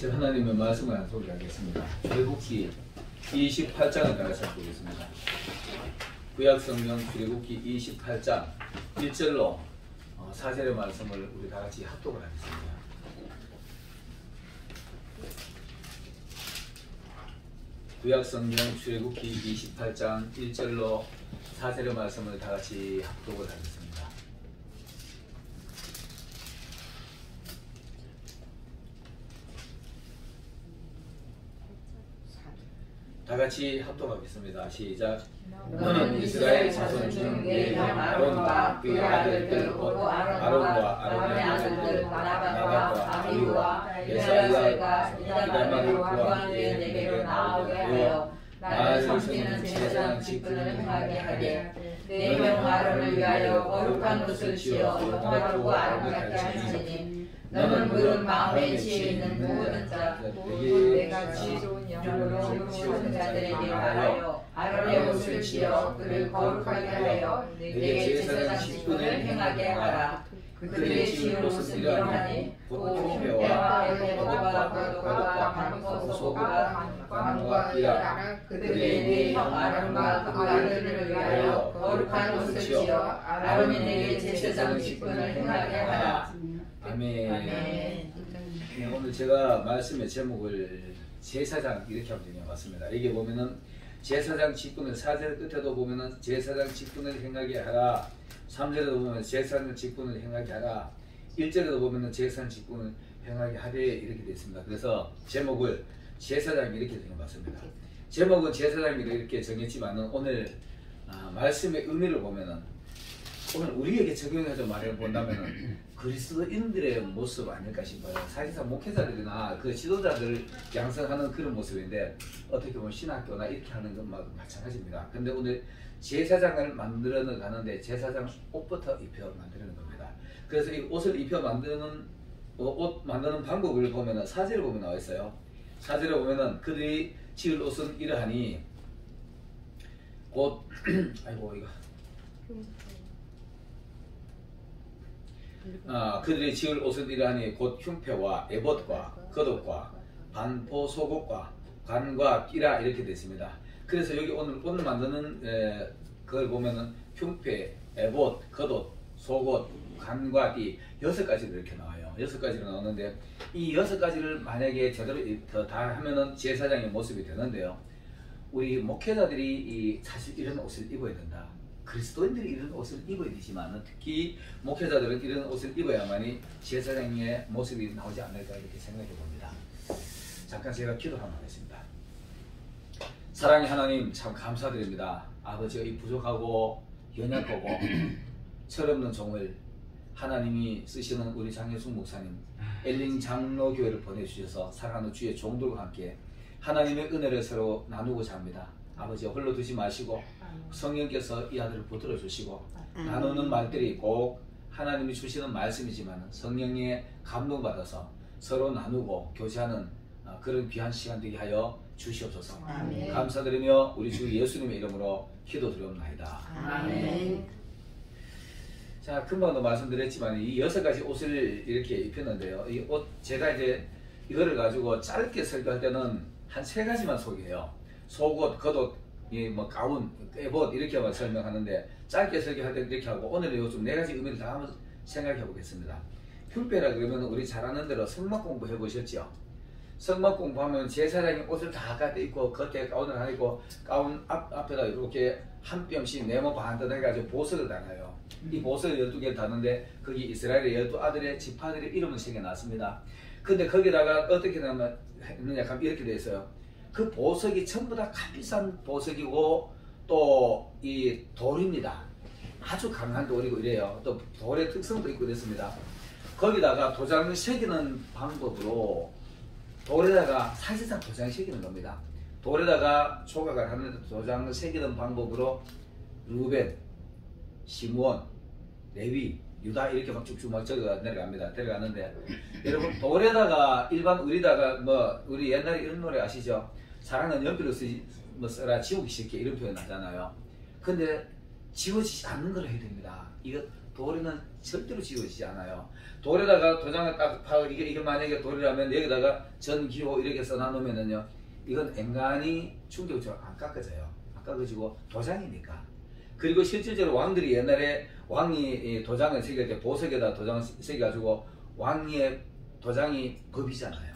이제 하나님의 말씀을 낭독하겠습니다. 출애굽기 28장을 다 같이 보겠습니다. 구약성경 출애굽기 28장 1절로 4절의 말씀을 우리 다 같이 합독을 하겠습니다. 구약성경 출애굽기 28장 1절로 4절의 말씀을 다 같이 합독을 하겠습니다. 다 같이 합독하겠습니다. 시작. 너는 이스라엘 자손 중 네 형 아론과 그의 아들들 곧 아론과 아론의 아들들 나답과 아비후와 엘사야가 이다말을 구한 후에 내게로 나오게 하여 나를 섬기는 제사장 직분을 행하게 하되 네 형 아론을 위하여 거룩한 옷을 지어 여호와를 보고 아름답게 하시니 너는 그런 마음에 지혜 있는 모든 자 내가 지혜로운 영으로 사는 자들에게 말하여 아론의 옷을 지어 그를 거룩하게 하여 내게 제사장 직분을 행하게 하라. 그들의 지은 옷은 이러하니 곧 흉배와 에봇과 겉옷과 반포 소가 관과 띠라. 그들의 네 형 아론과 그 아들들을 위하여 거룩한 옷을 지어 아론이 내게 제사장 직분을 행하게 하라. 아멘. 네, 오늘 제가 말씀의 제목을 제사장 이렇게 하면 정해봤습니다. 이게 보면은 제사장 직분을 4절 끝에도 보면은 제사장 직분을 행하게 하라. 3절에도 보면 제사장 직분을 행하게 하라. 1절에도 보면은 제사장 직분을 행하게 하되 이렇게 되어 있습니다. 그래서 제목을 제사장 이렇게 정해봤습니다. 제목은 제사장이라 이렇게 정했지만은 오늘 말씀의 의미를 보면은 오늘 우리에게 적용해서 말해본다면은 그리스도인들의 모습 아닐까 싶어요. 사실상 목회자들이나 그 지도자들을 양성하는 그런 모습인데 어떻게 보면 신학교나 이렇게 하는 것과 마찬가지입니다. 근데 오늘 제사장을 만들어 가는데 제사장 옷부터 입혀 만드는 겁니다. 그래서 이 옷을 입혀 만드는 옷 만드는 방법을 보면은 4절에 보면 나와 있어요. 4절에 보면은 그들이 지을 옷은 이러하니 곧 아이고 이거 그들이 지을 옷은 이러하니 곧 흉패와 에봇과 겉옷과 반포 속옷과 관과 띠라 이렇게 됐습니다. 그래서 여기 오늘 만드는 그걸 보면은 흉패, 에봇, 겉옷, 속옷, 관과 띠 6가지로 이렇게 나와요. 6가지로 나오는데 이 6가지를 만약에 제대로 다 하면은 제사장의 모습이 되는데요. 우리 목회자들이 사실 이런 옷을 입어야 된다. 그리스도인들이 이런 옷을 입어야 되지만 특히 목회자들은 이런 옷을 입어야만이 제사장의 모습이 나오지 않을까 이렇게 생각해 봅니다. 잠깐 제가 기도 한번 하겠습니다. 사랑의 하나님 참 감사드립니다. 아버지가 이 부족하고 연약하고 철없는 종을 하나님이 쓰시는 우리 장혜숙 목사님 엘링 장로교회를 보내주셔서 사랑하는 주의 종들과 함께 하나님의 은혜를 서로 나누고자 합니다. 아버지 홀로 두지 마시고 성령께서 이 아들을 붙들어 주시고 나누는 말들이 꼭 하나님이 주시는 말씀이지만 성령의 감동받아서 서로 나누고 교제하는 그런 귀한 시간 되게 하여 주시옵소서. 아멘. 감사드리며 우리 주 예수님의 이름으로 기도드리옵나이다. 아멘. 자, 금방도 말씀드렸지만 이 6가지 옷을 이렇게 입혔는데요. 이 옷 제가 이제 이거를 가지고 짧게 설교할 때는 한 3가지만 소개해요. 속옷, 겉옷, 뭐 가운, 에봇 이렇게만 설명하는데 짧게 설교할 때 이렇게 하고 오늘은 요즘 4가지 의미를 다 한번 생각해 보겠습니다. 흉배라 그러면 우리 잘 아는 대로 성막 공부 해보셨죠? 성막 공부하면 제사장이 옷을 다 갖다 입고 겉에 가운을 하나 입고 가운 앞에다 이렇게 한 뼘씩 네모 반듯 해가지고 보석을 달아요. 이 보석을 12개를 다는데 거기 이스라엘의 12아들의 지파들의 이름을 새겨놨습니다. 근데 거기다가 어떻게 했느냐 하면 이렇게 돼 있어요. 그 보석이 전부 다 값비싼 보석이고 또 이 돌입니다. 아주 강한 돌이고 이래요. 또 돌의 특성도 있고 그랬습니다. 거기다가 도장을 새기는 방법으로 돌에다가 사실상 도장을 새기는 겁니다. 돌에다가 조각을 하는데 도장을 새기는 방법으로 루벤, 시므온, 레위, 유다 이렇게 막 쭉쭉 막 적어 내려갑니다. 내려가는데 여러분 돌에다가 일반 우리다가 뭐 우리 옛날에 이런 노래 아시죠? 사랑은 연필로 써라 지우기 쉽게 이런 표현 하잖아요. 근데 지워지지 않는 걸 해야 됩니다. 이거 돌에는 절대로 지워지지 않아요. 돌에다가 도장을 딱 파고 이게 만약에 돌이라면 여기다가 전기호 이렇게 써놔놓으면은요, 이건 앵간히 충격적으로 안 깎아져요. 안 깎아지고 도장이니까. 그리고 실질적으로 왕들이 옛날에 왕이 도장을 새길 때 보석에다 도장을 새겨가지고 왕의 도장이 법이잖아요.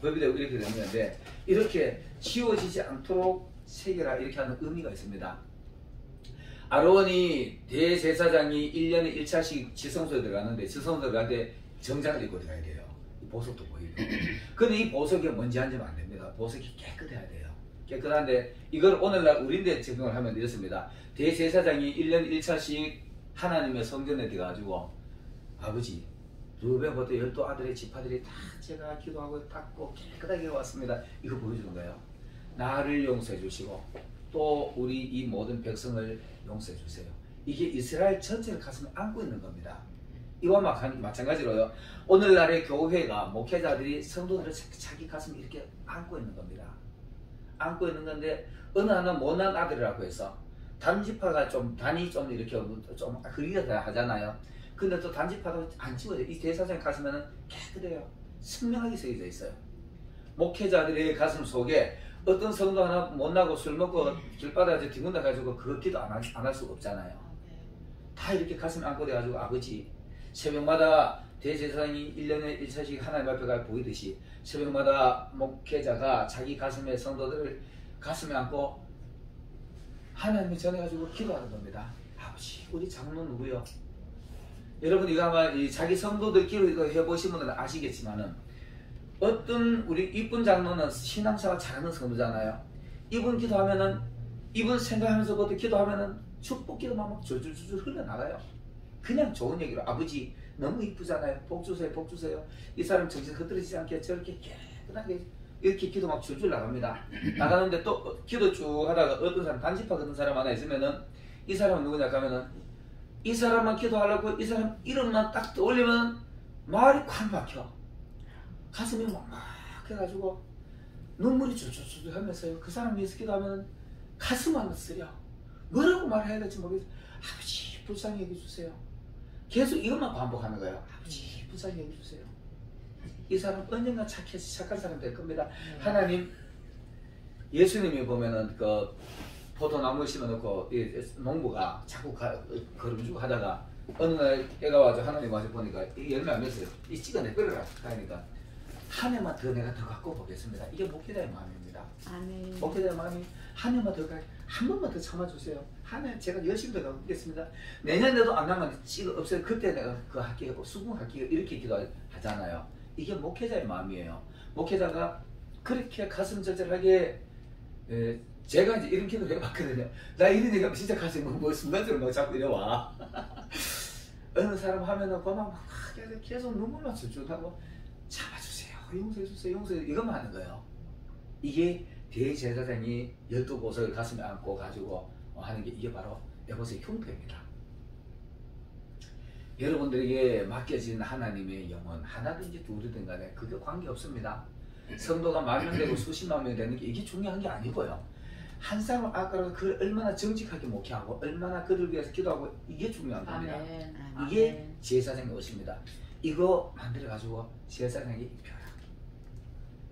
법이 되고 이렇게 되는 건데, 이렇게 지워지지 않도록 새겨라 이렇게 하는 의미가 있습니다. 아론이 대제사장이 1년에 1차씩 지성소에 들어가는데, 지성소에 들어갈 때 정장을 입고 들어가야 돼요. 보석도 보이고. 근데 이 보석에 먼지 앉으면 안 됩니다. 보석이 깨끗해야 돼요. 깨끗한데, 이걸 오늘날 우리인데 적용을 하면 이렇습니다. 대제사장이 1년에 1차씩 하나님의 성전에 들어가지고, 아버지, 르우벤부터 12아들의 지파들이 다 제가 기도하고 닦고 깨끗하게 왔습니다. 이거 보여주는 거예요. 나를 용서해 주시고 또 우리 이 모든 백성을 용서해 주세요. 이게 이스라엘 전체를 가슴에 안고 있는 겁니다. 이와 마찬가지로요. 오늘날의 교회가 목회자들이 성도들을 자기 가슴에 이렇게 안고 있는 겁니다. 안고 있는 건데, 어느 하나 못난 아들이라고 해서 단지파가 단이 좀 이렇게 좀 그리가 하잖아요. 근데 또 단지파도 안 지워져요. 이 대사장 가슴에는 깨끗해요. 선명하게 새겨져 있어요. 목회자들의 가슴 속에 어떤 성도 하나 못나고 술 먹고 길바닥에 뒤군다 가지고 그거 기도 안 할 수가 없잖아요. 다 이렇게 가슴에 안고 돼가지고, 아버지, 새벽마다 대제사장이 1년에 1차씩 하나님 앞에 가 보이듯이 새벽마다 목회자가 자기 가슴에 성도들을 가슴에 안고 하나님에 전해가지고 기도하는 겁니다. 아버지, 우리 장로 누구요? 여러분, 이거 아마 자기 성도들끼리 이거 해보신 분들은 아시겠지만은, 어떤 우리 이쁜 장로는 신앙생활 잘하는 성도잖아요. 이분 기도하면은, 이분 생각하면서부터 기도하면은 축복기도만 막 줄줄줄 흘러나가요. 그냥 좋은 얘기로, 아버지 너무 이쁘잖아요. 복 주세요, 복 주세요. 이 사람 정신 흐트러지지 않게 저렇게 깨끗하게 이렇게 기도 막 줄줄 나갑니다. 나가는데 또 기도 쭉 하다가 어떤 사람, 단지파 같은 사람 하나 있으면은, 이 사람은 누구냐 하면은, 이 사람만 기도하려고 이 사람 이름만 딱 떠올리면 말이 콱 막혀. 가슴이 막 해가지고 눈물이 줄줄줄 하면서요. 그 사람 위해서 기도하면 가슴만 쓰려. 뭐라고 말해야 될지 모르겠어요. 아버지, 불쌍히 여겨주세요. 계속 이것만 반복하는 거예요. 아버지, 불쌍히 여겨주세요. 이 사람 언젠가 착한 사람 될 겁니다. 하나님, 예수님이 보면은 그 포도나무 심어놓고 농부가 자꾸 걸음주고 하다가 어느 날 애가 와서 하나님 와서 보니까 이 열매 안 맺어요. 이 찍어내 버려라 하니까, 한 해만 더 내가 더 갖고 보겠습니다. 이게 목회자의 마음입니다. 아멘. 목회자의 마음이 한 해만 더 한 번만 더 참아주세요. 한 해 제가 열심히 더 가보겠습니다. 내년에도 안 나면 찍어 없어요. 그때 내가 그 할게요. 수긍할게요. 이렇게 기도하잖아요. 이게 목회자의 마음이에요. 목회자가 그렇게 가슴 절절하게, 제가 이제 이런 기도를 해봤거든요. 나 이런 얘기하면 진짜 가슴이 뭐 순간적으로 막 자꾸 이래와. 어느 사람 하면은 그만 막 계속 눈물만 줄줄하고, 참아주세요, 용서해주세요, 용서해, 이것만 하는 거예요. 이게 대제사장이 12보석을 가슴에 안고 가지고 하는 게, 이게 바로 에봇의 흉패입니다. 여러분들에게 맡겨진 하나님의 영혼, 하나든지 둘이든 간에 그게 관계없습니다. 성도가 10,000명 되고 수십만 명이 되는 게 이게 중요한 게 아니고요. 한 사람을 아까로 그 얼마나 정직하게 목회하고 얼마나 그들 위해서 기도하고, 이게 중요한 겁니다. 아멘. 이게 제사장의 옷입니다. 이거 만들어 가지고 제사장에게 입혀라.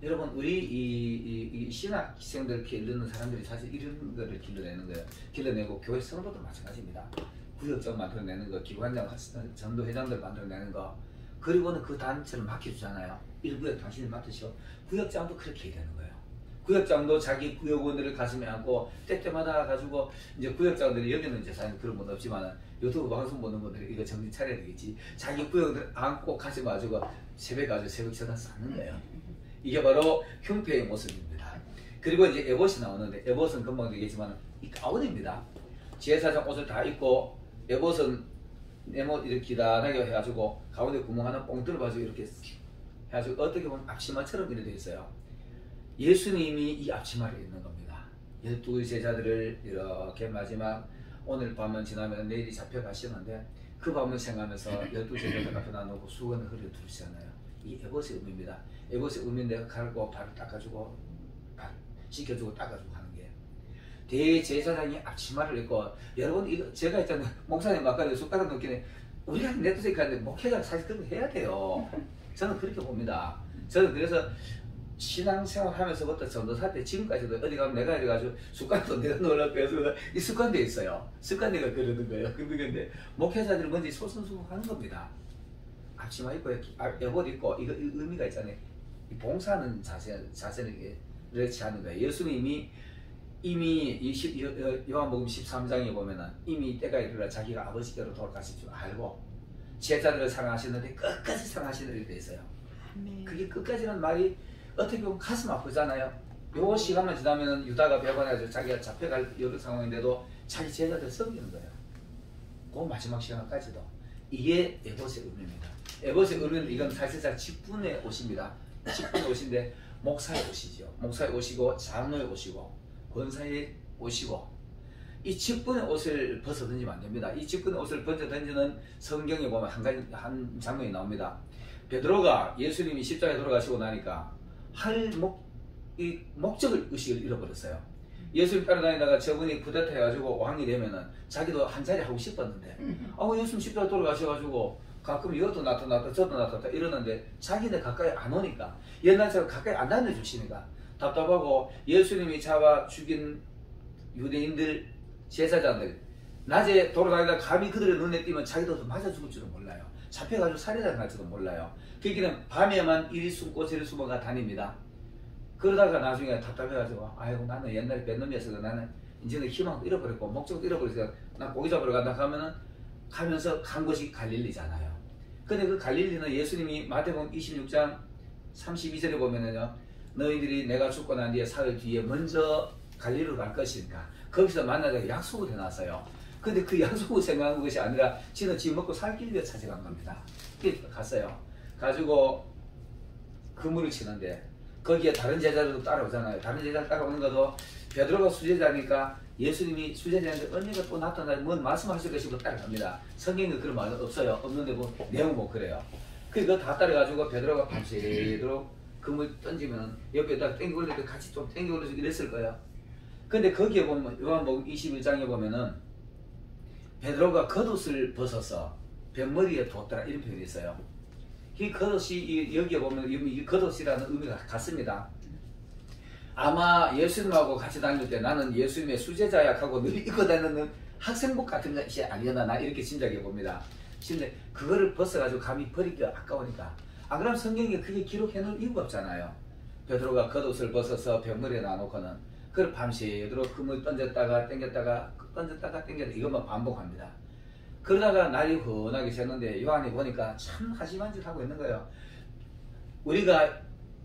여러분, 우리 이 신학생들 기르는 사람들이 사실 이런 거를 길러내는 거예요. 길러내고 교회 성도도 마찬가지입니다. 구역장 만들어내는 거, 기관장, 전도회장들 만들어내는 거, 그리고는 그 단체를 맡겨주잖아요. 일부에 당신이 맡으시오. 구역장도 그렇게 해야 되는 거예요. 구역장도 자기 구역원들을 가슴에 안고 때때마다 가지고, 이제 구역장들이, 여기는 이제 사실 그런 건 없지만 유튜브 방송 보는 분들이 이거 정신 차려야 되겠지. 자기 구역들 안고 가슴에 가지고 새벽 전화 쌓는 거예요. 이게 바로 흉패의 모습입니다. 그리고 이제 에봇이 나오는데, 에봇은 금방 얘기했지만 이 가운입니다. 제사장 옷을 다 입고, 에봇은 네모 이렇게 기다랗게 해가지고 가운데 구멍 하나 뻥 뚫어가지고 이렇게 해가지고, 어떻게 보면 앞치마처럼 이렇게 되어 있어요. 예수님이 이 앞치마를 입는 겁니다. 12 제자들을 이렇게 마지막 오늘 밤은 지나면 내일이 잡혀가시는데, 그 밤을 생각하면서 12 제자들 앞에 놔놓고 수건을 흘려 두시잖아요. 이 에봇의 의미입니다. 에봇의 의미는 내가 갈고 발을 닦아주고, 발 씻겨주고 닦아주고 하는 게, 대제사장이 앞치마를 입고, 여러분 이거 제가 있잖아요. 목사님 아까 숟가락 넣기에 우리가 내도생각하는데 목회가 사실 그런 거 해야 돼요. 저는 그렇게 봅니다. 저는 그래서 신앙생활 하면서부터 전도사 때 지금까지도 어디 가면 내가 이래가지고 습관도 내가 놀랍고 해서 이 습관돼 있어요. 습관대가 그러는 거예요. 근데 목회자들은 뭔지 솔선수범하는 겁니다. 앞치마 입고 에봇 입고 이거 의미가 있잖아요. 이 봉사하는 자세는 그렇지 않은 거예요. 예수님이 이미 요한복음 13장에 보면은 이미 때가 이르러 자기가 아버지께로 돌아가실 줄 알고 제자들을 사랑하시는데 끝까지 사랑하시는 일이 돼 있어요. 그게 끝까지는 말이 어떻게 보면 가슴 아프잖아요. 요 시간만 지나면 유다가 배반해가지고 자기가 잡혀갈 여러 상황인데도 자기 제자들 섬기는 거예요. 그 마지막 시간까지도. 이게 에봇의 의미입니다. 에봇의 의미는 이건 사실상 직분의 옷입니다. 직분의 옷인데 목사의 옷이죠. 목사의 옷이고 장로의 옷이고 권사의 옷이고 이 직분의 옷을 벗어 던지면 안 됩니다. 이 직분의 옷을 벗어 던지는 성경에 보면 한 장면이 나옵니다. 베드로가 예수님이 십자가에 돌아가시고 나니까 이 목적을 의식을 잃어버렸어요. 예수님 따라다니다가 저분이 부대타해가지고 왕이 되면은 자기도 한 자리 하고 싶었는데 예수님 십자가에 돌아가셔가지고 가끔 이것도 나타났다 저도 나타났다 이러는데 자기는 가까이 안 오니까 옛날처럼 가까이 안 다녀주시니까 답답하고 예수님이 잡아 죽인 유대인들 제사장들 낮에 돌아다니다 감히 그들의 눈에 띄면 자기도 맞아 죽을 줄은 몰라요. 잡혀가지고 살해당 할지도 몰라요. 그러니까 밤에만 이리 숨고 저리 숨어가 다닙니다. 그러다가 나중에 답답해가지고 아이고 나는 옛날에 뱃놈이었어. 나는 이제는 희망도 잃어버렸고 목적도 잃어버렸어. 나 고기 잡으러 간다 하면은 가면서 간 곳이 갈릴리잖아요. 근데 그 갈릴리는 예수님이 마태복음 26장 32절에 보면은요 너희들이 내가 죽고 난 뒤에 사흘 뒤에 먼저 갈릴리로 갈 것이니까 거기서 만나자고 약속을 해놨어요. 근데 그 약속을 생각한 것이 아니라 지는 집 먹고 살 길을 찾아간 겁니다. 갔어요. 가지고 그물을 치는데 거기에 다른 제자들도 따라오잖아요. 다른 제자들 따라오는 것도 베드로가 수제자니까 예수님이 수제자인데 언니가 또 나타나면 뭔 말씀하실 것이고 따라갑니다. 성경에 그런 말은 없어요. 없는데 뭐 내용은 뭐 그래요. 그거 다 따라가지고 베드로가 밤새도록 그물 던지면 옆에다 땡겨 올릴 때 같이 좀 땡겨 올려서 이랬을 거예요. 근데 거기에 보면 요한복음 21장에 보면은 베드로가 겉옷을 벗어서 뱃머리에 뒀더라 이런 표현이 있어요. 이 겉옷이 여기에 보면 이 겉옷이라는 의미가 같습니다. 아마 예수님하고 같이 다닐 때 나는 예수님의 수제자야 하고 늘 입고 다니는 학생복 같은 것이 아니었나 나 이렇게 짐작해 봅니다. 근데 그거를 벗어가지고 감히 버리기가 아까우니까 안 그러면 성경에 그게 기록해 놓을 이유가 없잖아요. 베드로가 겉옷을 벗어서 뱃머리에 놔놓고는 그걸 밤새도록 그물 던졌다가 땡겼다가 던졌다가 땡겼다 이것만 반복합니다. 그러다가 날이 훤하게 새는데 요한이 보니까 참 한심한 짓 하고 있는 거예요. 우리가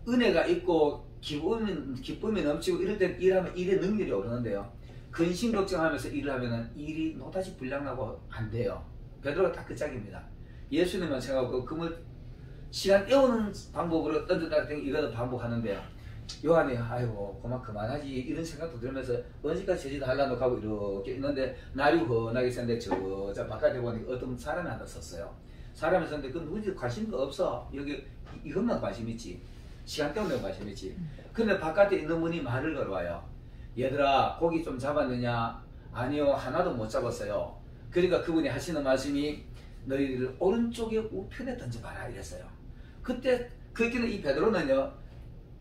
은혜가 있고 기쁨이 넘치고 이럴 때 일하면 일의 능률이 오르는데요. 근심 걱정하면서 일을 하면 일이 노다지 불량나고 안 돼요. 베드로가 딱 그 짝입니다. 예수님만 생각하고 그물 시간 때우는 방법으로 던졌다가 땡기 이거는 반복하는데요. 요한이 아이고 그만하지 이런 생각도 들으면서 언제까지 제지도 하려고 하고 이렇게 있는데 날이 훤하게 샜는데 저 바깥에 보니까 어떤 사람이 하나 섰어요. 사람이 섰는데 그 누군지 관심도 없어. 여기 이것만 관심 있지. 시간 때문에 관심 있지. 근데 바깥에 있는 분이 말을 걸어와요. 얘들아 고기 좀 잡았느냐? 아니요 하나도 못 잡았어요. 그러니까 그분이 하시는 말씀이 너희들 오른쪽에 우편에 던져봐라 이랬어요. 그때 그때는 이 베드로는요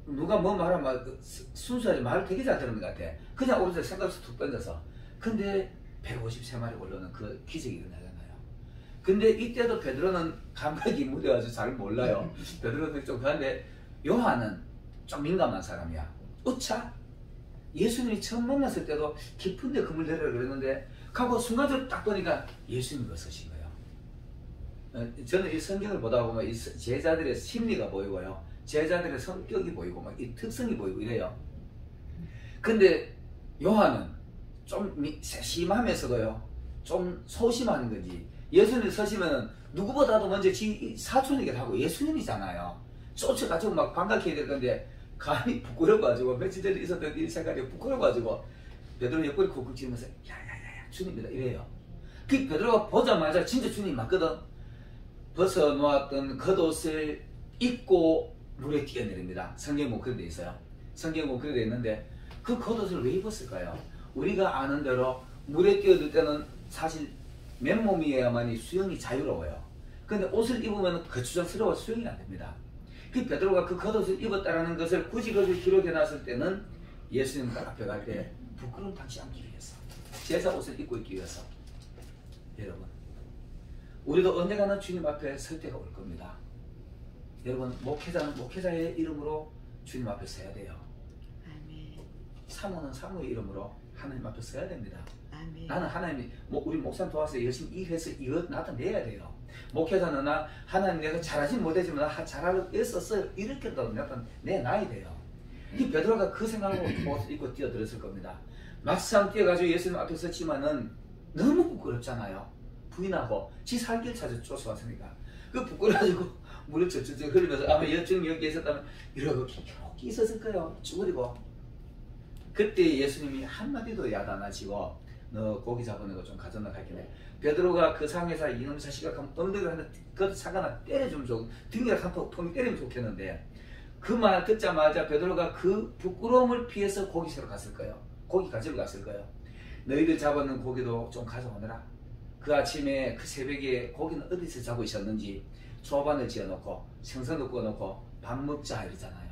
누가 뭐 말하면 순수하게 말을 되게 잘 들은 것 같아. 그냥 오른쪽에 생각없이 툭 던져서. 근데 153마리 올라오는 그 기적이 일어나잖아요. 근데 이때도 베드로는 감각이 무뎌가지고 잘 몰라요. 베드로는 좀 그런데 요한은 좀 민감한 사람이야. 어차 예수님이 처음 만났을 때도 깊은데 그물 내려라 그랬는데 가고 순간적으로 딱 보니까 예수님이 서신 거예요. 저는 이 성경을 보다 보면 이 제자들의 심리가 보이고요. 제자들의 성격이 보이고 막 이 특성이 보이고 이래요. 근데 요한은 좀 세심하면서도요 좀 소심한 건지 예수님이 서시면 누구보다도 먼저 사촌에게 하고 예수님이잖아요. 쫓아가지고 막 반갑게 해야 될 건데 감히 부끄러워가지고 며칠 전에 있었던 일 생각이 부끄러워가지고 베드로 옆구리 쿡쿡 찌면서 야야야야 주님이다 이래요. 그 베드로가 보자마자 진짜 주님 맞거든. 벗어놓았던 겉옷을 입고 물에 뛰어내립니다. 성경 보면 그렇게 돼 있어요. 성경 보면 그렇게 돼 있는데 그 겉옷을 왜 입었을까요? 우리가 아는 대로 물에 뛰어들 때는 사실 맨몸이어야만이 수영이 자유로워요. 근데 옷을 입으면 거추장스러워 수영이 안 됩니다. 그 베드로가 그 겉옷을 입었다는 것을 굳이 그걸 기록해 놨을 때는 예수님 앞에 갈 때 부끄러움 당치 않기 위해서, 제사 옷을 입고 있기 위해서. 여러분, 우리도 언젠가는 주님 앞에 설 때가 올 겁니다. 여러분, 목회자는 목회자의 이름으로 주님 앞에 서야 돼요. 아멘. 사모는 사모의 이름으로 하나님 앞에 서야 됩니다. 아멘. 나는 하나님이 우리 목사님 도와서 열심히 일해서 이거 나타내야 돼요. 목회자는 나 하나님 내가 잘하진 못하지만 나 잘하고 애썼어요. 이렇게도 나타내놔야 돼요. 이 베드로가 그 생각으로 옷을 입고 뛰어들었을 겁니다. 막상 뛰어가지고 예수님 앞에 섰지만은 너무 부끄럽잖아요. 부인하고 지 살길 찾아 쫓아왔으니까 그 부끄러워가지고 물을 젖젖 흘리면서 아마 여증 여기에 있었다면 이러고 기렇게 있었을 거예요. 쭈그리고. 그때 예수님이 한마디도 야단하시고 너 고기 잡아낸 거 좀 가져나 갈게. 베드로가 그 상에서 이놈 자식아 하면 엉덩이를 하나 그 사과나 때려주면 좋고 등이랑 한 통 때리면 좋겠는데 그 말 듣자마자 베드로가 그 부끄러움을 피해서 고기 새로 갔을 거예요. 고기 가지러 갔을 거예요. 너희들 잡아놓은 고기도 좀 가져오너라. 그 아침에 그 새벽에 고기는 어디서 잡으셨는지 초반을 지어놓고 생선도 구워놓고 밥 먹자 이러잖아요.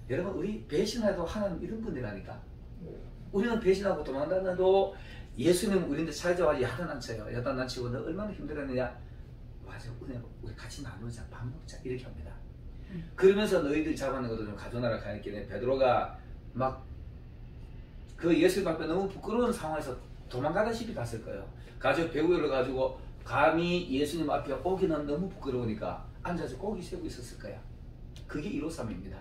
여러분, 우리 배신해도 하나님 이런 분이라니까. 우리는 배신하고 도망다녀도 예수님 우리한테 찾아와 야단 안 쳐요. 야단 안 치고 너 얼마나 힘들었느냐. 맞아, 우리 같이 나누자, 밥 먹자 이렇게 합니다. 그러면서 너희들 잡아낸 것도 좀 가져나라 하니까 베드로가 막 그 예수님 앞에 너무 부끄러운 상황에서 도망가다시피 갔을 거예요. 가지고 배우를 가지고 감히 예수님 앞에 오기는 너무 부끄러우니까 앉아서 고기 세우고 있었을 거야. 그게 153입니다.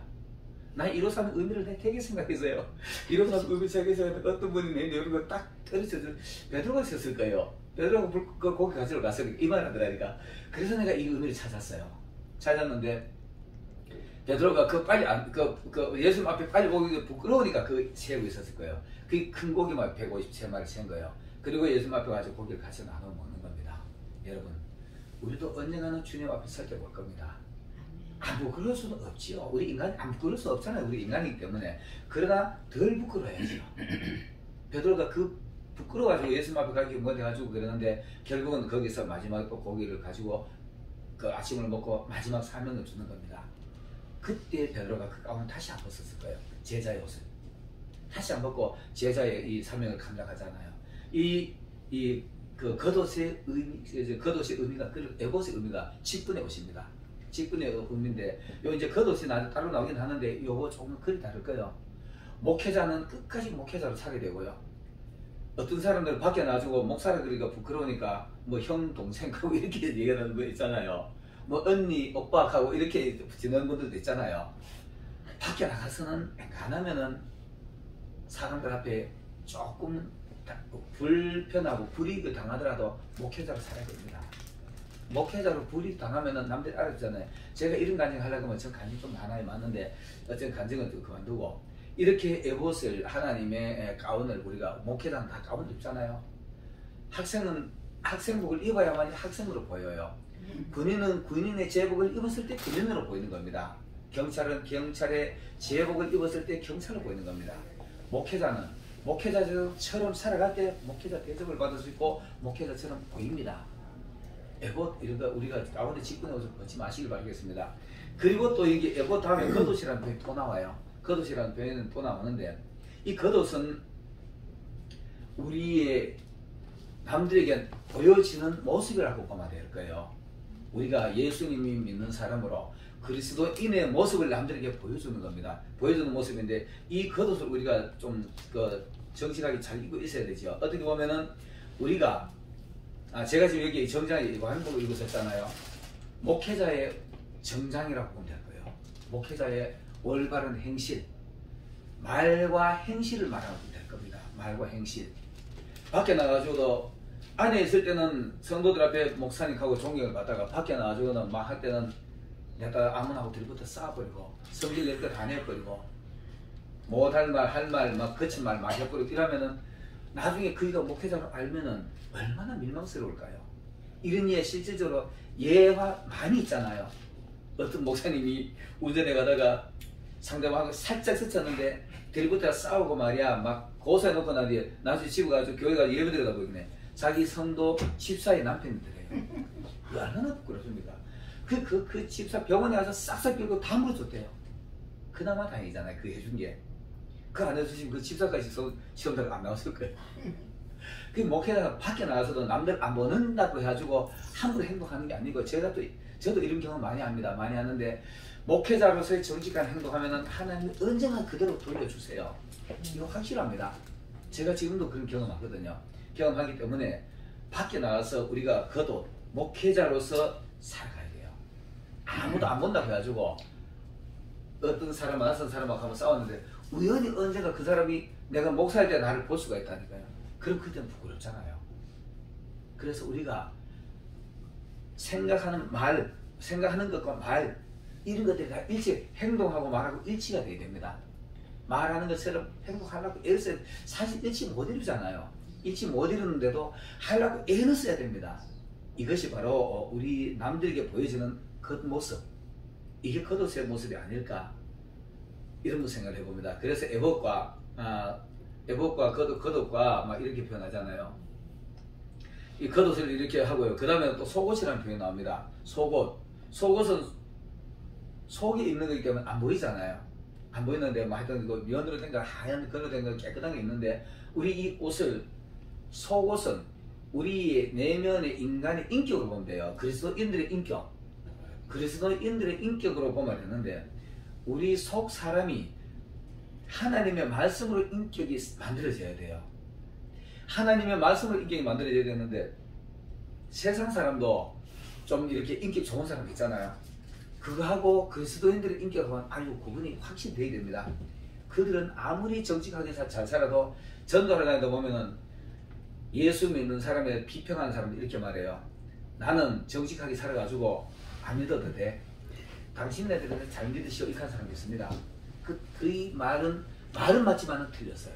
난 153의 의미를 되게 생각했어요. 153 의미 생각해서 어떤 분이 내 이런 거 딱 떨어져서 베드로가 있었을 거예요. 베드로가 그 고기 가지러 갔으니까 이 말 하더라니까. 그래서 내가 이 의미를 찾았어요. 찾았는데 베드로가 예수님 앞에 빨리 오기 부끄러우니까 그 세우고 있었을 거예요. 그 큰 고기만 153마리 센 거예요. 그리고 예수님 앞에 가서 고기를 같이 나눠 먹는 겁니다. 여러분, 우리도 언젠가는 주님 앞에 설 때 올 겁니다. 안 부끄러울 수는 없지요. 우리 인간이 안 부끄러울 수 없잖아요. 우리 인간이기 때문에. 그러나 덜 부끄러워야죠. 베드로가 그 부끄러워가지고 예수님 앞에 가기 뭐 해가지고 그러는데 결국은 거기서 마지막 또 고기를 가지고 그 아침을 먹고 마지막 사명을 주는 겁니다. 그때 베드로가 그 가운 다시 안 벗었을 거예요. 제자의 옷을 다시 안 벗고 제자의 이 사명을 감당하잖아요. 그 겉옷의 의미가 그 에봇의 의미가 직분의 옷입니다. 직분의 의미인데 요 이제 겉옷이 따로 나오긴 하는데 요거 조금 글이 다를 거예요. 목회자는 끝까지 목회자로 살게 되고요. 어떤 사람들은 밖에 나가지고 목사를 그리기가 부끄러우니까 뭐 형 동생하고 이렇게 얘기하는 거 있잖아요. 뭐 언니 오빠하고 이렇게 지내는 분들도 있잖아요. 밖에 나가서는 안 하면은 사람들 앞에 조금 불편하고 불이익을 당하더라도 목회자로 살아야 됩니다. 목회자로 불이익 당하면은 남들이 알아주잖아요. 제가 이런 간증 하려고 하면 저 간증 좀 많아요. 많은데 어쨌든 간증은 좀 그만두고 이렇게 에봇을 하나님의 가운을 우리가 목회자는 다 가운을 입잖아요. 학생은 학생복을 입어야만 학생으로 보여요. 군인은 군인의 제복을 입었을 때 군인으로 보이는 겁니다. 경찰은 경찰의 제복을 입었을 때 경찰로 보이는 겁니다. 목회자는 목회자처럼 살아갈 때 목회자 대접을 받을 수 있고 목회자처럼 보입니다. 에봇 이런 거 우리가 가운데 직분의 옷을 벗지 마시길 바라겠습니다. 그리고 또 이게 에봇 다음에 겉옷이라는 표현이 또 나와요. 겉옷이라는 표현은 또 나오는데 이 겉옷은 우리의 남들에게 보여지는 모습이라고 보면 될 거예요. 우리가 예수님이 믿는 사람으로 그리스도인의 모습을 남들에게 보여주는 겁니다. 보여주는 모습인데 이 겉옷을 우리가 좀 정직하게 잘 입고 있어야 되죠. 어떻게 보면은 우리가 제가 지금 여기 정장에 한복을 입으셨잖아요. 목회자의 정장이라고 보면 될 거예요. 목회자의 올바른 행실, 말과 행실을 말하면 될 겁니다. 말과 행실. 밖에 나가지고도 안에 있을 때는 성도들 앞에 목사님하고 존경을 받다가 밖에 나가지고는 막 할 때는 내가 아무나하고 들이부터 싸워버리고 성질 낼 때 다 내버리고 못할 말, 할 말, 막 거친 말 막 해버리고 이러면은 나중에 그이가 목회자로 알면은 얼마나 밀망스러울까요? 이런 예 실질적으로 예화 많이 있잖아요. 어떤 목사님이 운전해 가다가 상대방하고 살짝 스쳤는데 들이부터 싸우고 말이야 막 고소해놓고 나중에 집에 가서 교회 가서 예배 드리다 보이네. 자기 성도 집사의 남편들이에요. 얼마나 부끄럽습니까? 그 집사 병원에 가서 싹싹 빌고 다 물어줬대요. 그나마 다행이잖아요. 그 해준 게. 그 안 해주시면 그 집사까지 시험자가 안 나왔을 거예요. 그 목회자가 밖에 나가서도 남들 안 보는다고 해가지고 함부로 행동하는 게 아니고, 저도 이런 경험 많이 합니다. 많이 하는데, 목회자로서의 정직한 행동하면은 하나님이 언젠가 그대로 돌려주세요. 이거 확실합니다. 제가 지금도 그런 경험하거든요. 경험하기 때문에 밖에 나가서 우리가 거듭 목회자로서 살아가야 돼요. 아무도 안 본다고 해가지고 어떤 사람 낯선 사람하고 한번 싸웠는데 우연히 언젠가 그 사람이 내가 목사일 때 나를 볼 수가 있다니까요. 그럼 그때는 부끄럽잖아요. 그래서 우리가 생각하는 말, 생각하는 것과 말, 이런 것들이 다 일치, 행동하고 말하고 일치가 돼야 됩니다. 말하는 것처럼 행동하려고 애를 써야, 사실 일치 못 이루잖아요. 일치 못 이루는데도 하려고 애는 써야 됩니다. 이것이 바로 우리 남들에게 보여지는 겉모습, 이게 겉옷의 모습이 아닐까, 이런 거 생각을 해봅니다. 그래서 에봇과 겉옷과 막 이렇게 표현하잖아요. 이 겉옷을 이렇게 하고요. 그 다음에 또 속옷이라는 표현이 나옵니다. 속옷은 속에 입는 거기 때문에 안 보이잖아요. 안 보이는데 뭐 하여튼 이거 면으로 된 거, 하얀 걸로 된 거, 깨끗한 게 있는데, 우리 이 옷을, 속옷은 우리 내면의 인간의 인격으로 보면 돼요. 그리스도인들의 인격, 그리스도인들의 인격으로 보면 되는데, 우리 속 사람이 하나님의 말씀으로 인격이 만들어져야 돼요. 하나님의 말씀으로 인격이 만들어져야 되는데, 세상 사람도 좀 이렇게 인격 좋은 사람 있잖아요. 그거하고 그리스도인들의 인격하고는 아주 구분이 확실히 되어야 됩니다. 그들은 아무리 정직하게 잘 살아도 전도를 다니다 보면은 예수 믿는 사람에 비평하는 사람들 이렇게 말해요. 나는 정직하게 살아가지고 안 믿어도 돼. 당신네들은 잘 믿으시오. 이렇게 하는 사람이 있습니다. 그 말은 맞지만은 틀렸어요.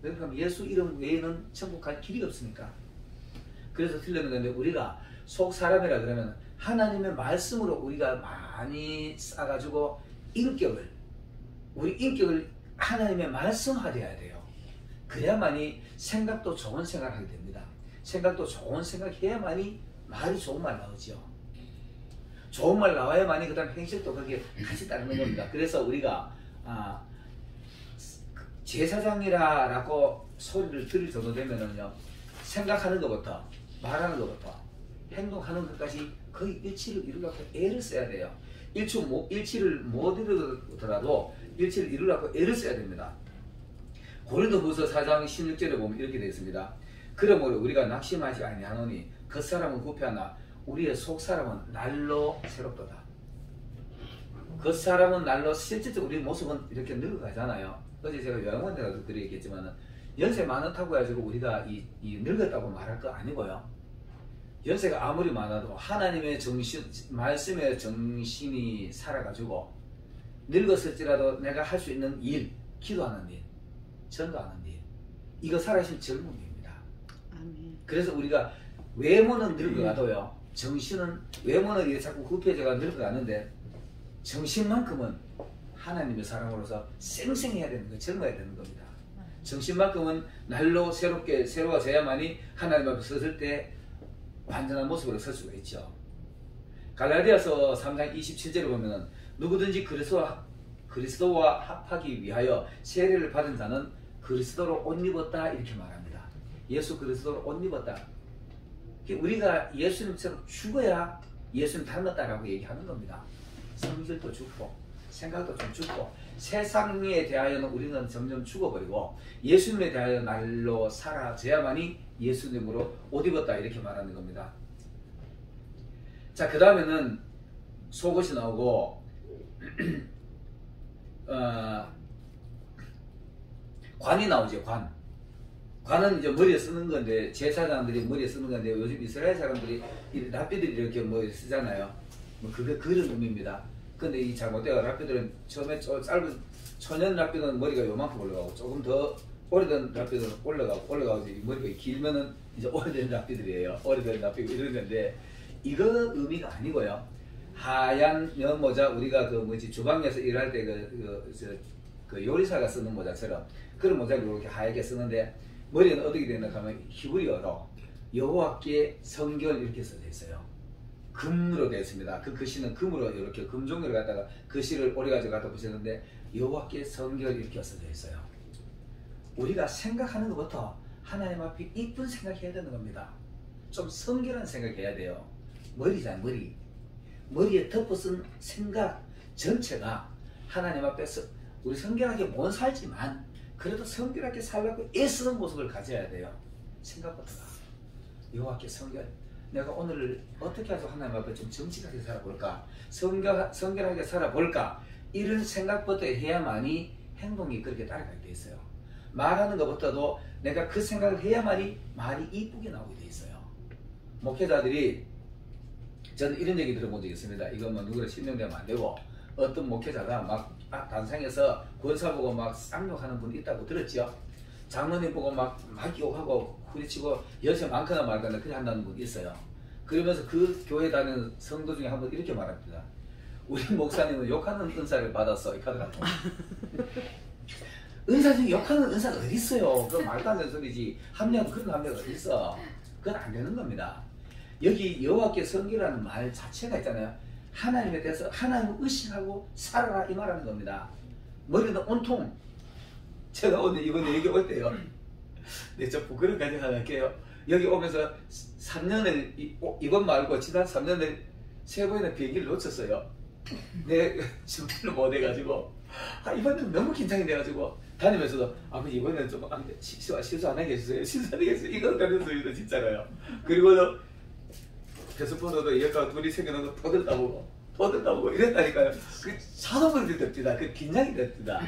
그러니까 예수 이름 외에는 천국 갈 길이 없으니까. 그래서 틀렸는 건데, 우리가 속 사람이라 그러면 하나님의 말씀으로 우리가 많이 쌓아가지고 우리 인격을 하나님의 말씀화되어야 돼요. 그래야만이 생각도 좋은 생각을 하게 됩니다. 생각도 좋은 생각해야만이 말이 좋은 말 나오죠. 좋은 말 나와야만이 그 다음 행실도 거기에 같이 따르는 겁니다. 그래서 우리가 제사장이라고 소리를 들을 정도 되면은요, 생각하는 것부터 말하는 것부터 행동하는 것까지 거의 일치를 이루려고 애를 써야 돼요. 일치를 못 이루더라도 일치를 이루려고 애를 써야 됩니다. 고린도후서 4장 16절에 보면 이렇게 되어 있습니다. 그러므로 우리가 낙심하지 아니하노니 겉사람은 구패하나 우리의 속사람은 날로 새롭도다. 겉사람은 날로, 실질적으로 우리 모습은 이렇게 늙어가잖아요. 어제 제가 요양원에서도 그래 얘기했지만, 연세 많다고 해가지고 우리가 이 늙었다고 말할 거 아니고요. 연세가 아무리 많아도 하나님의 정신, 말씀의 정신이 살아가지고 늙었을지라도 내가 할 수 있는 일, 기도하는 일, 전도하는 일, 이거 살아계신 젊음입니다. 아멘. 그래서 우리가 외모는 늙어가도요, 정신은, 외모는 이제 자꾸 굽혀져가 늙어가는데 정신만큼은 하나님의 사랑으로서 쌩쌩해야 되는 거예요. 젊어야 되는 겁니다. 정신만큼은 날로 새로워져야만이 하나님 앞에 섰을 때 완전한 모습으로 설 수가 있죠. 갈라디아서 3장 27절을 보면 누구든지 그리스도와 합하기 위하여 세례를 받은 자는 그리스도로 옷 입었다, 이렇게 말합니다. 예수 그리스도로 옷 입었다. 우리가 예수님처럼 죽어야 예수님 닮았다라고 얘기하는 겁니다. 성질도 죽고 생각도 좀 죽고, 세상에 대하여는 우리는 점점 죽어버리고 예수님에 대하여 날로 살아져야만이 예수님으로 옷 입었다, 이렇게 말하는 겁니다. 자, 그 다음에는 속옷이 나오고 관이 나오죠. 관은 이제 머리에 쓰는 건데, 제사장들이 머리에 쓰는 건데, 요즘 이스라엘 사람들이 랍비들이 이렇게 머리에 쓰잖아요. 뭐 그런 의미입니다. 근데 이 잘못되어 랍비들은 처음에 짧은 초년 랍비는 머리가 요만큼 올라가고, 조금 더 오래된 랍비들은 올라가고 머리가 길면은 이제 오래된 랍비들이에요. 오래된 랍비고 이런 건데, 이거 의미가 아니고요. 하얀 연모자, 우리가 주방에서 일할 때 그 요리사가 쓰는 모자처럼 그런 모자를 이렇게 하얗게 쓰는데, 머리는 어떻게 되나 하면 히브리어로 여호와께 성결 이렇게 써져 있어요. 금으로 되어 있습니다. 그 글씨는 금으로 이렇게 금종이를 갖다가 글씨를 오래가지고 갖다 붙였는데 여호와께 성결 이렇게 써져 있어요. 우리가 생각하는 것부터 하나님 앞에 이쁜 생각해야 되는 겁니다. 좀 성결한 생각해야 돼요. 머리잖아요. 머리에 덮어쓴 생각 전체가 하나님 앞에서 우리 성결하게 못 살지만 그래도 성결하게 살려고 애쓰는 모습을 가져야 돼요. 생각부터가 여호와께 성결. 내가 오늘 어떻게 해서 하나님 앞에 좀 정직하게 살아볼까, 성결하게 살아볼까, 이런 생각부터 해야만이 행동이 그렇게 따라가게 돼 있어요. 말하는 것부터도 내가 그 생각을 해야만이 말이 이쁘게 나오게 돼 있어요. 목회자들이, 저는 이런 얘기 들어본 적이 있습니다. 이거 뭐 누구를 신명되면 안 되고, 어떤 목회자가 막 단상에서 권사 보고 막 쌍욕하는 분 있다고 들었죠. 장로님 보고 막 욕하고 후리치고 여세 많거나 말거나 그냥 한다는 분 있어요. 그러면서 그 교회 다니는 성도 중에 한 분 이렇게 말합니다. 우리 목사님은 욕하는 은사를 받았어. 이렇게 하더라고. 은사 중에 욕하는 은사가 어디 있어요? 그 말도 안 되는 소리지. 합리하고 그런 합리가 어디 있어? 그건 안 되는 겁니다. 여기 여호와께 성결하는 말 자체가 있잖아요. 하나님에 대해서 하나님을 의식하고 살아라 이 말하는 겁니다. 머리는 온통. 제가 오늘 이번에 여기 올 때요. 네, 저 부끄러운 가정 하나 할게요. 여기 오면서 3년을 이번 말고 지난 3년을 3번이나 비행기를 놓쳤어요. 내 준비를 못 해가지고 이번에는 너무 긴장이 돼가지고 다니면서도 아버지 이번에는 좀 실수 안 하게 해주세요. 실수 안 하게 해주세요. 이건 다른 소리도 진짜로요. 그리고는 패스포드도 여기가 둘이 생겨난 거 떠들다보고 이랬다니까요. 그 자동으로 듣습니다. 그 긴장이 됐습니다.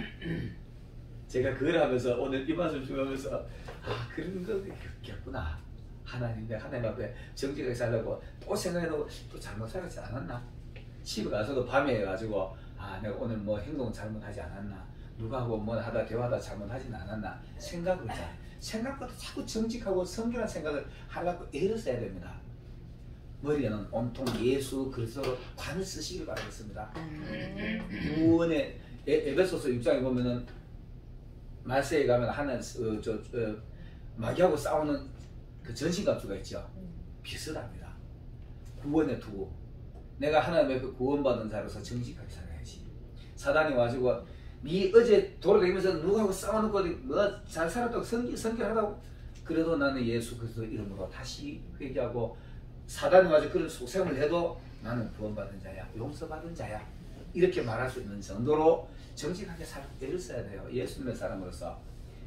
제가 그걸 하면서 오늘 이 말씀 주면서 그런 거겠구나. 하나님 앞에 정직하게 살려고 또 생각해놓고 또 잘못 살았지 않았나? 집에 가서도 밤에 해가지고 내가 오늘 뭐 행동 잘못하지 않았나? 누가하고 뭐 하다 대화하다 잘못하진 않았나? 생각을 자. 생각보다 자꾸 정직하고 성결한 생각을 하려고 애를 써야 됩니다. 머리에는 온통 예수 그리스도로 관을 쓰시길 바라겠습니다. 구원의 에베소서 6장에 보면은 말세에 가면 하는 마귀하고 싸우는 그 전신갑주가 있죠. 비슷합니다. 구원의 투구. 내가 하나님의 그 구원받은 자로서 정직하게 살아야지. 사단이 와가지고 네 어제 돌아다니면서 누구하고 싸워놓고 뭐 잘 살았다고 성결하다고 그래도 나는 예수 그리스도 이름으로 다시 회개하고 사단이 와가지고 그런 속셈을 해도 나는 구원받은 자야, 용서받은 자야 이렇게 말할 수 있는 정도로 정직하게 애를 써야 돼요. 예수님의 사람으로서.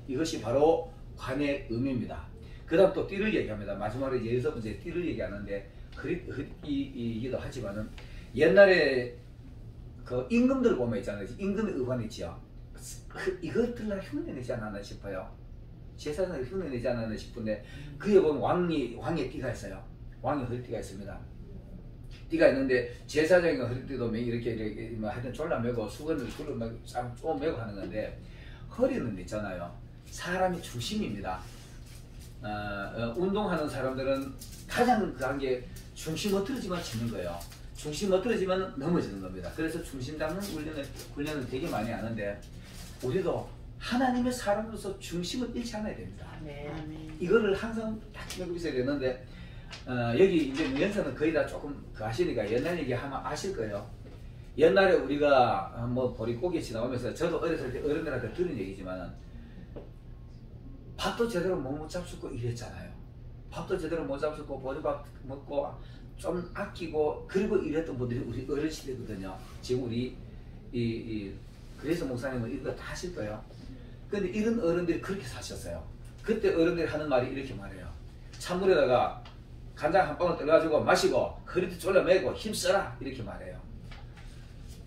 이것이 바로 관의 의미입니다. 그 다음 또 띠를 얘기합니다. 마지막으로 6번째 띠를 얘기하는데 이기도 하지만은 옛날에 그 임금들 보면 있잖아요. 임금의 의관 있죠. 이것들을 흉내내지 않았나 싶어요. 제사장을 흉내내지 않았나 싶은데 그에 보면 왕의 띠가 있어요. 왕의 허리띠가 있습니다. 띠가 있는데 제사장의 허리띠도 이렇게 뭐 하여튼 졸라매고 수건을 줄을 막 쪼매고 하는 건데 허리는 있잖아요. 사람이 중심입니다. 운동하는 사람들은 가장 그한 게 중심 흐트러지면 지는 거예요. 중심 흐트러지면 넘어지는 겁니다. 그래서 중심 잡는 훈련을 되게 많이 하는데 우리도 하나님의 사람으로서 중심을 잃지 않아야 됩니다. 이거를 항상 딱 기억하고 있어야 되는데 여기 이제 연세는 거의 다 조금 그 아시니까 옛날 얘기 하면 아실 거예요. 옛날에 우리가 뭐 보릿고기 지나오면서 저도 어렸을 때 어른들한테 들은 얘기지만은 밥도 제대로 못 잡수고 이랬잖아요. 밥도 제대로 못 잡수고 보리밥 먹고 좀 아끼고 그리고 이랬던 분들이 우리 어른 시대거든요. 지금 우리 그래서 목사님은 이거 다 하실 거예요. 근데 이런 어른들이 그렇게 사셨어요. 그때 어른들이 하는 말이 이렇게 말해요. 찬물에다가 간장 한 방울 떠가지고 마시고 허리도 졸라매고 힘써라 이렇게 말해요.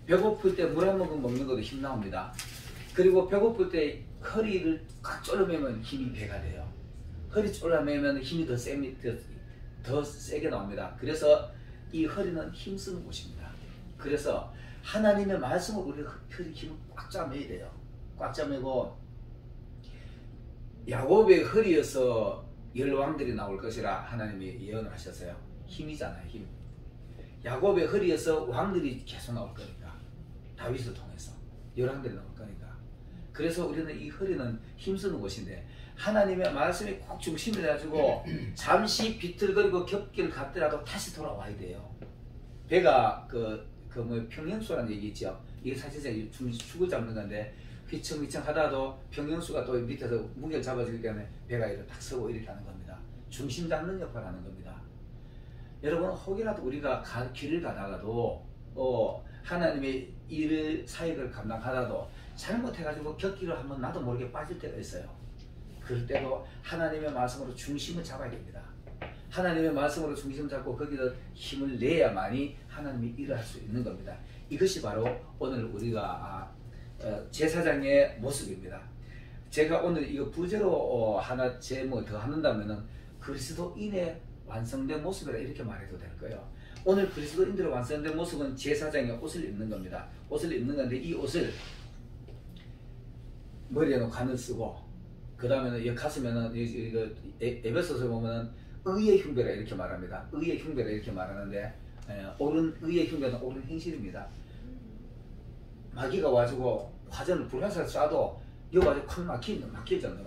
배고플 때 물 한 모금 먹는 것도 힘 나옵니다. 그리고 배고플 때 허리를 꽉 졸라매면 힘이 배가 돼요. 허리 졸라매면 힘이 더 세게 나옵니다. 그래서 이 허리는 힘쓰는 곳입니다. 그래서 하나님의 말씀을 우리 허리 힘을 꽉 짜매야 돼요. 꽉 짜매고 야곱의 허리에서 열왕들이 나올 것이라 하나님이 예언을 하셨어요. 힘이잖아요. 힘. 야곱의 허리에서 왕들이 계속 나올 거니까 다윗을 통해서 열왕들이 나올 거니까 그래서 우리는 이 허리는 힘쓰는 곳인데 하나님의 말씀이 꼭 중심이 돼가지고 잠시 비틀거리고 겹길 갔더라도 다시 돌아와야 돼요. 배가 평형수라는 얘기 있죠. 이게 사실상 축을 잡는 건데 휘청휘청 하다도 평형수가 또 밑에서 무게를 잡아주기 때문에 배가 이렇게 딱 서고 이렇게 하는 겁니다. 중심 잡는 역할을 하는 겁니다. 여러분 혹이라도 우리가 길을 가다가도 하나님의 일을 사역을 감당하다도 잘못해가지고 곁길을 한번 나도 모르게 빠질 때가 있어요. 그럴 때도 하나님의 말씀으로 중심을 잡아야 됩니다. 하나님의 말씀으로 중심을 잡고 거기서 힘을 내야만이 하나님이 일을 할 수 있는 겁니다. 이것이 바로 오늘 우리가 제사장의 모습입니다. 제가 오늘 이거 부제로 하나 제목 더 한다면은 그리스도인의 완성된 모습이라 이렇게 말해도 될 거예요. 오늘 그리스도인들의 완성된 모습은 제사장의 옷을 입는 겁니다. 옷을 입는 건데 이 옷을 머리에는 관을 쓰고 그 다음에는 가슴에는 에베소서 보면은 의의 흉배라 이렇게 말합니다. 의의 흉배라 이렇게 말하는데 의의 흉배는 옳은 행실입니다. 마귀가 와가지고 화전을 불화살을 쏴도 여기 와서 콱 막히잖아요.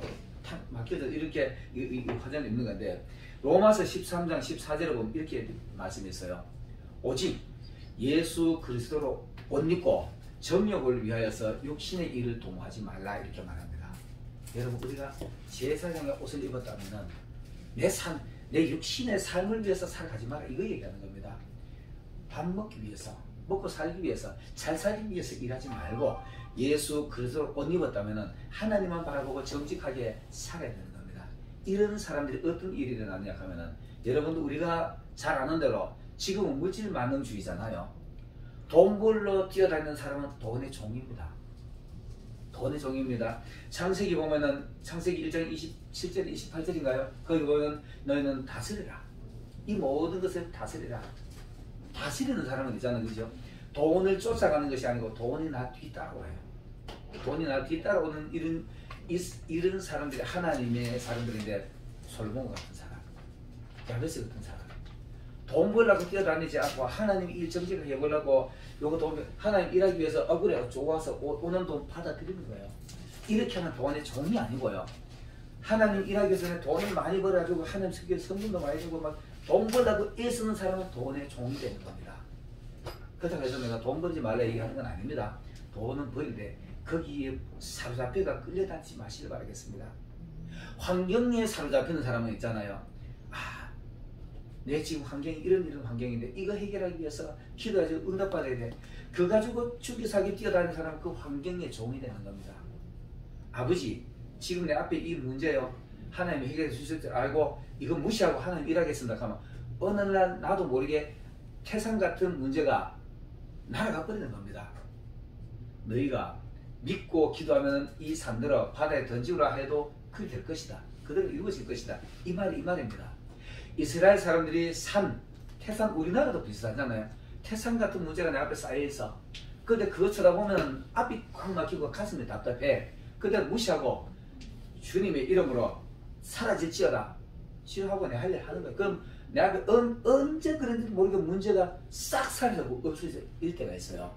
막혀서 이렇게 이 화전을 입는 건데 로마서 13장 14절에 보면 이렇게 말씀이 있어요. 오직 예수 그리스도로 옷 입고 정욕을 위하여서 육신의 일을 도모하지 말라 이렇게 말합니다. 여러분 우리가 제사장의 옷을 입었다면 내 육신의 삶을 위해서 살아가지 마라 이거 얘기하는 겁니다. 밥 먹기 위해서 먹고 살기 위해서 잘 살기 위해서 일하지 말고 예수 그리스도로 옷 입었다면 하나님만 바라보고 정직하게 살아야 되는 겁니다. 이런 사람들이 어떤 일이 일어나냐 하면은 여러분도 우리가 잘 아는 대로 지금은 물질 만능주의잖아요. 돈 벌러 뛰어다니는 사람은 돈의 종입니다. 돈의 종입니다. 창세기 보면은 창세기 1장 27절 28절인가요? 거기 보면 너희는 다스리라. 이 모든 것을 다스리라. 다스리는 사람은 있잖아요. 그죠? 돈을 쫓아가는 것이 아니고 돈이 나 뒤따라와요. 돈이 나 뒤따라오는 이런 사람들이 하나님의 사람들인데 솔로몬 같은 사람, 야베스 같은 사람. 돈 벌려고 뛰어다니지 않고 하나님 일 정직하게 해보려고 요것도 하나님 일하기 위해서 억울해 좋아서 오는 돈 받아들이는 거예요. 이렇게 하면 돈의 종이 아니고요. 하나님 일하기 위해서 돈을 많이 벌어가지고 하나님 성금도 많이 주고 막 돈 벌려고 애쓰는 사람은 돈의 종이 되는 겁니다. 그렇다고 해서 내가 돈 벌지 말라 얘기하는 건 아닙니다. 돈은 벌인데 거기에 사로잡혀가 끌려다니지 마시길 바라겠습니다. 환경에 사로잡히는 사람은 있잖아요. 내 지금 환경이 이런 환경인데 이거 해결하기 위해서 기도해서 응답받아야 돼. 그거 가지고 죽기 사기 뛰어다니는 사람은 그 환경의 종이 되는 겁니다. 아버지 지금 내 앞에 이 문제요. 하나님이 해결해 주실 줄 알고 이거 무시하고 하나님 일하겠습니다 하면 어느 날 나도 모르게 태산 같은 문제가 날아가 버리는 겁니다. 너희가 믿고 기도하면 이 산들어 바다에 던지우라 해도 그게 될 것이다. 그대로 이루어질 것이다. 이 말입니다. 이스라엘 사람들이 태산 우리나라도 비슷하잖아요. 태산 같은 문제가 내 앞에 쌓여있어. 근데 그거 쳐다보면 앞이 꽉 막히고 가슴이 답답해. 그때 무시하고 주님의 이름으로 사라질지어다. 치료하고 내 할 일 하는 거야. 그럼 내 앞에 언제 그런지 모르게 문제가 싹 사라지고 없어질 때가 있어요.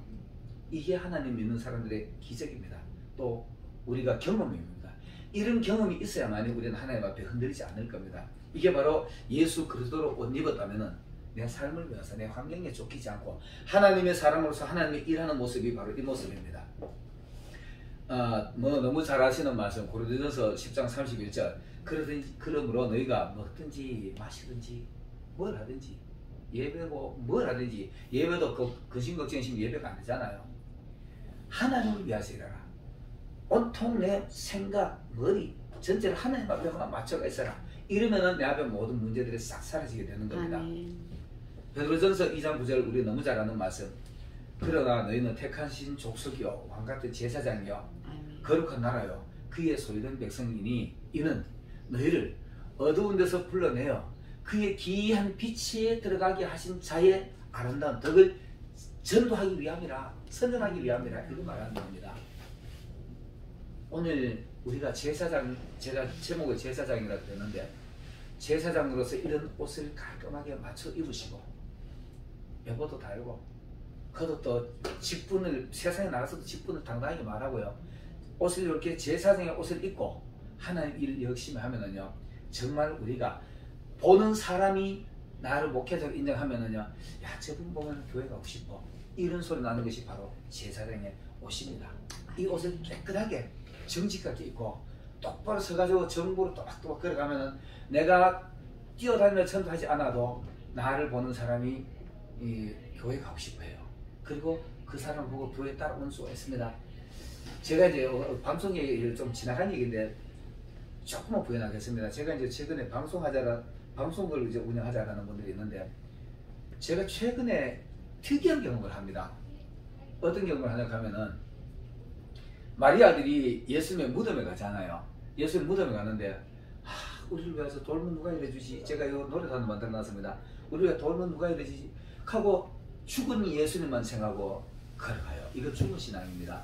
이게 하나님 믿는 사람들의 기적입니다. 또 우리가 경험입니다. 이런 경험이 있어야만 우리는 하나님 앞에 흔들리지 않을 겁니다. 이게 바로 예수 그리스도로 옷 입었다면 내 삶을 위해서 내 환경에 쫓기지 않고 하나님의 사람으로서 하나님이 일하는 모습이 바로 이 모습입니다. 너무 잘 아시는 말씀 고린도전서 10장 31절 그러므로 너희가 먹든지 마시든지 뭘 하든지 예배고 뭘 하든지 예배도 근심걱정심 예배가 안 되잖아요. 하나님을 위해서 일하라. 온통 내 생각, 머리 전체를 하나님 앞에만 맞춰가 있어라. 이러면은 내 앞에 모든 문제들이 싹 사라지게 되는 겁니다. 베드로전서 2장 9절 우리 너무 잘 아는 말씀. 그러나 너희는 택하신 족속이요 왕같은 제사장이요 거룩한 나라요 그의 소유된 백성이니 이는 너희를 어두운 데서 불러내어 그의 기이한 빛에 들어가게 하신 자의 아름다운 덕을 전도하기 위함이라 선전하기 위함이라 이렇게 말하는 겁니다. 오늘 우리가 제가 제목을 제사장이라고 했는데 제사장으로서 이런 옷을 깔끔하게 맞춰 입으시고 여보도 달고 겉옷도 직분을 세상에 나가서도 직분을 당당하게 말하고요. 옷을 이렇게 제사장의 옷을 입고 하나님 일 열심히 하면은요, 정말 우리가 보는 사람이 나를 목회자로 인정하면은요, 야, 저분 보면 교회 가고 싶어, 이런 소리 나는 것이 바로 제사장의 옷입니다. 이 옷을 깨끗하게 정직하게 입고 똑바로 서가지고 정보로 또박또박 걸어가면은 내가 뛰어다니며 전도하지 않아도 나를 보는 사람이 이 교회 가고 싶어해요. 그리고 그 사람 보고 교회 따라오는 수가 있습니다. 제가 이제 방송 좀 지나간 얘기인데 조금만 부연하겠습니다. 제가 이제 최근에 방송을 이제 운영하자라는 분들이 있는데, 제가 최근에 특이한 경험을 합니다. 어떤 경험을 하냐고 하면은, 마리아들이 예수님의 무덤에 가잖아요. 예수님 무덤에 가는데, 우리를 위해서 돌면 누가 일해주지? 제가 이 노래도 하나 만들어 놨습니다. 우리를 위해 돌면 누가 일해주지? 하고 죽은 예수님만 생각하고 걸어가요. 이거 죽은 신앙입니다.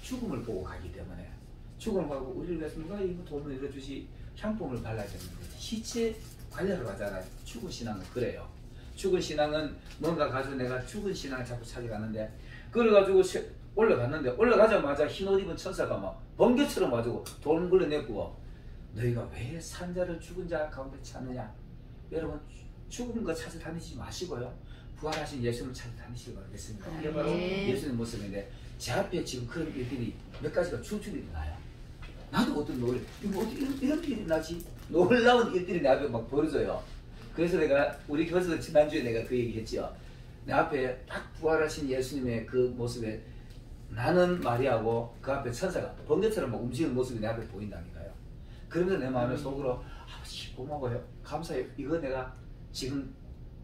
죽음을 보고 가기 때문에. 죽음을 보고 우리를 위해서 누가 이거 돌면 일해주지? 향품을 발라야 되는데 시체 관리하러 가잖아요. 죽은 신앙은 그래요. 죽은 신앙은 뭔가 가지고 내가 죽은 신앙을 자꾸 찾아가는데, 그래가지고 올라갔는데, 올라가자마자 흰 옷 입은 천사가 막 번개처럼 와가지고 돌을 굴러내고, 너희가 왜 산자를 죽은 자 가운데 찾느냐? 여러분, 죽은 거 찾아다니지 마시고요, 부활하신 예수님을 찾아다니시기 바라겠습니다. 이게 바로 예수님 모습인데, 제 앞에 지금 그런 일들이 몇 가지가 줄줄이 일어나요. 나도 어떤 이거 어떻게 이런 일이 나지? 놀라운 일들이 내 앞에 막 벌어져요. 그래서 내가 우리 교회에서 지난주에 내가 그 얘기 했지요. 내 앞에 딱 부활하신 예수님의 그 모습에 나는 마리아고 그 앞에 천사가 번개처럼 막 움직이는 모습이 내 앞에 보인다니까요. 그러면서 내 마음의 속으로 아버지 고마워요, 감사해요. 이거 내가 지금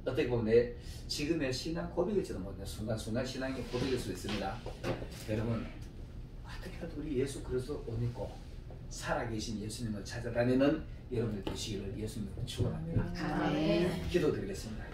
어떻게 보면 내 지금의 신앙 고백일지도 모르겠네요. 순간순간 신앙의 고백일 수 있습니다. 여러분, 어떻게라도 우리 예수 그리스도 옷 입고 살아계신 예수님을 찾아다니는 여러분들 되시기를 예수님으로 축원합니다. 기도드리겠습니다.